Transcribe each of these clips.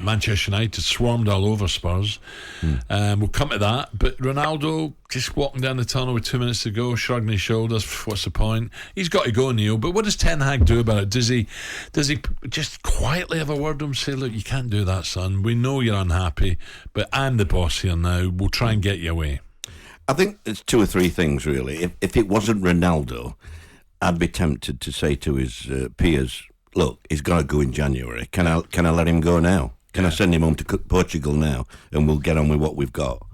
Manchester United swarmed all over Spurs. We'll come to that. But Ronaldo just walking down the tunnel with 2 minutes to go, shrugging his shoulders. What's the point? He's got to go, Neil. But what does Ten Hag do about it? Does he just quietly have a word with him, say, look, you can't do that, son. We know you're unhappy, but I'm the boss here now. We'll try and get you away. I think it's 2 or 3 things, really. If it wasn't Ronaldo, I'd be tempted to say to his peers, look, he's got to go in January. Can I let him go now? Can I send him home to Portugal now, and we'll get on with what we've got?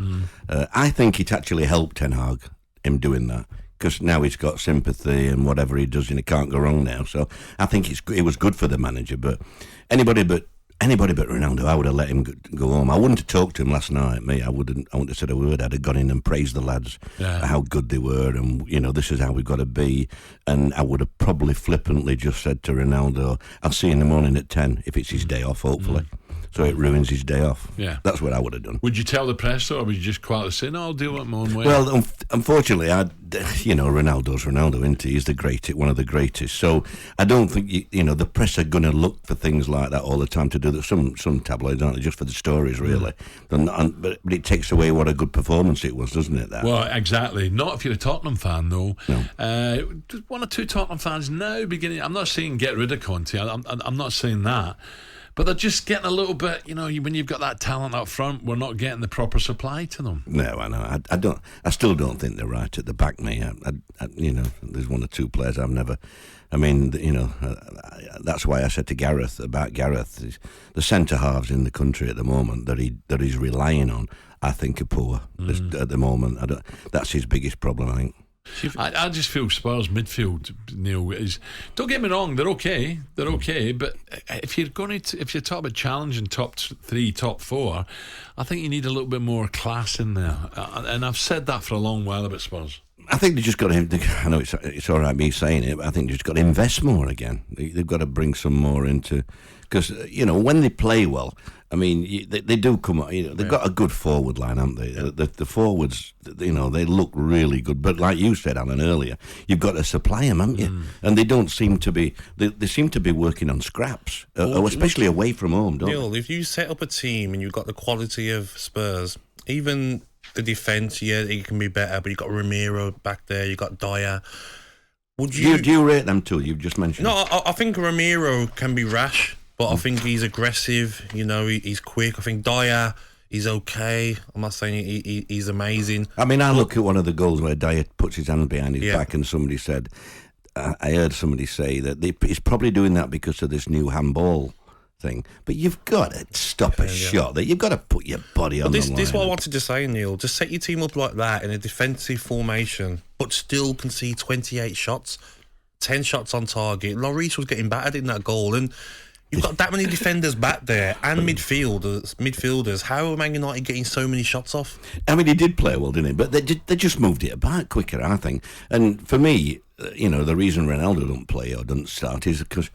I think it actually helped Ten Hag, him doing that, because now he's got sympathy and whatever he does, and he can't go wrong now. So I think it was good for the manager. But anybody but Ronaldo, I would have let him go home. I wouldn't have talked to him last night, I wouldn't have said a word. I'd have gone in and praised the lads, how good they were, and, this is how we've got to be. And I would have probably flippantly just said to Ronaldo, I'll see you in the morning at 10, if it's his day off, hopefully. So it ruins his day off. Yeah. That's what I would have done. Would you tell the press, though, or would you just quietly say, no, I'll deal with it my own way? Well, unfortunately, Ronaldo's Ronaldo, isn't he? He's one of the greatest. So I don't think, the press are going to look for things like that all the time to do that. Some tabloids aren't, just for the stories, really. But it takes away what a good performance it was, doesn't it? That? Well, exactly. Not if you're a Tottenham fan, though. No. 1 or 2 Tottenham fans now beginning. I'm not saying get rid of Conte. I'm not saying that. But they're just getting a little bit, when you've got that talent up front, we're not getting the proper supply to them. No, I know. I still don't think they're right at the back, mate. There's 1 or 2 players I've never. That's why I said to Gareth, the centre halves in the country at the moment that he's relying on, I think, are poor at the moment. That's his biggest problem, I think. I just feel Spurs midfield, Neil, is, don't get me wrong, they're okay, but if you're talking about challenging top 3, top 4, I think you need a little bit more class in there, and I've said that for a long while about Spurs. I think they just got to. I know it's all right me saying it, but I think they just got to invest more again. They've got to bring some more into, because when they play well, they do come. They've got a good forward line, haven't they? The forwards, they look really good. But like you said, Alan, earlier, you've got to supply them, haven't you? And they don't seem to be. They seem to be working on scraps, especially away from home, don't Neil, they? if you set up a team and you've got the quality of Spurs, even the defence, it can be better, but you've got Ramiro back there, you've got Dyer. Do you rate them too? You've just mentioned. No, I think Ramiro can be rash, but I think he's aggressive. He's quick. I think Dyer, he's okay. I'm not saying he's amazing. I look at one of the goals where Dyer puts his hand behind his back, and somebody said, I heard somebody say that he's probably doing that because of this new handball thing, but you've got to stop a shot. That you've got to put your body on the line. This is what I wanted to say, Neil. Just set your team up like that in a defensive formation, but still concede 28 shots, 10 shots on target. Lloris was getting battered in that goal, and you've got that many defenders back there and midfielders. How are Man United getting so many shots off? He did play well, didn't he? But they just moved it about quicker, I think. And for me, the reason Ronaldo don't play or doesn't start is because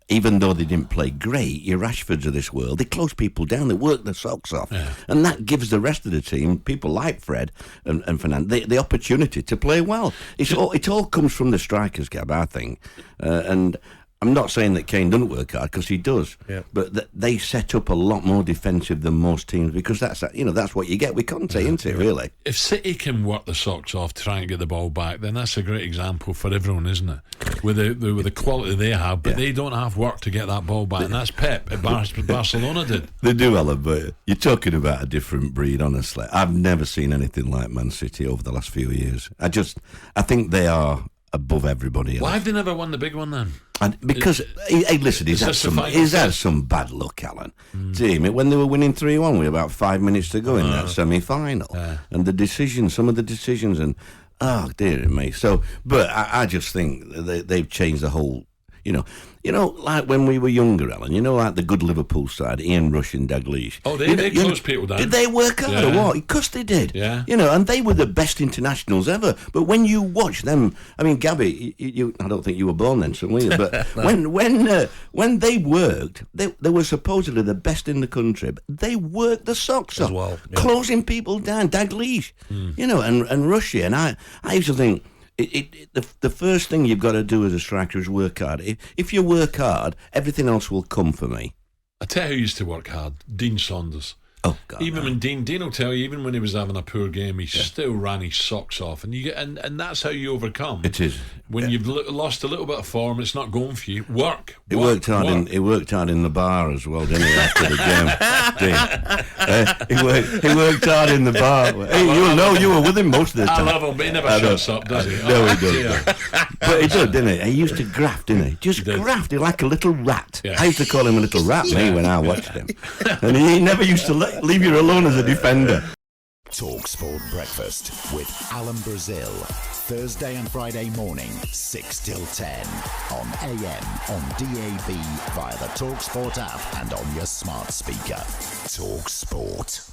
even though they didn't play great, your Rashfords of this world, they close people down, they work their socks off. Yeah. And that gives the rest of the team, people like Fred and Fernandes, the opportunity to play well. It all comes from the strikers, Gab, I think. And I'm not saying that Kane doesn't work hard, because he does, but they set up a lot more defensive than most teams, because that's what you get with Conte, isn't it, really? If City can work the socks off to try and get the ball back, then that's a great example for everyone, isn't it? With the quality they have, but they don't have work to get that ball back, and that's Pep at Barcelona did. They do, Alan, but you're talking about a different breed, honestly. I've never seen anything like Man City over the last few years. I think they are above everybody else. Why have they never won the big one then? Because, listen, he's had some bad luck, Alan. Team, when they were winning 3-1 with about 5 minutes to go in that semi-final, and some of the decisions, and dear me. So, but I just think they've changed the whole. Like when we were younger, Alan, like the good Liverpool side, Ian Rush and Dalglish. Oh, they closed people down. Did they work hard or what? Of course they did. Yeah. And they were the best internationals ever. But when you watch them, Gabby, I don't think you were born then, so were you? But when they worked, they were supposedly the best in the country, but they worked the socks off, well, closing people down. Dalglish, and Russia. And I used to think, the first thing you've got to do as a striker is work hard. If you work hard, everything else will come for me. I tell you who used to work hard, Dean Saunders. Oh God! Even when Dean will tell you, even when he was having a poor game, he still ran his socks off, and you get, and that's how you overcome. It is when you've lost a little bit of form, it's not going for you. He worked hard in the bar as well, didn't he? After the game, he worked hard in the bar. Hey, you were with him most of the time. I love him, but he never shuts up, does he? No, he doesn't. But he did, didn't he? He used to graft, didn't he? Just graft, like a little rat. Yeah. I used to call him a little rat, me, when I watched him, and he never used to leave you alone as a defender. talkSPORT Breakfast with Alan Brazil. Thursday and Friday morning, 6 till 10. On AM, on DAB, via the talkSPORT app and on your smart speaker. talkSPORT.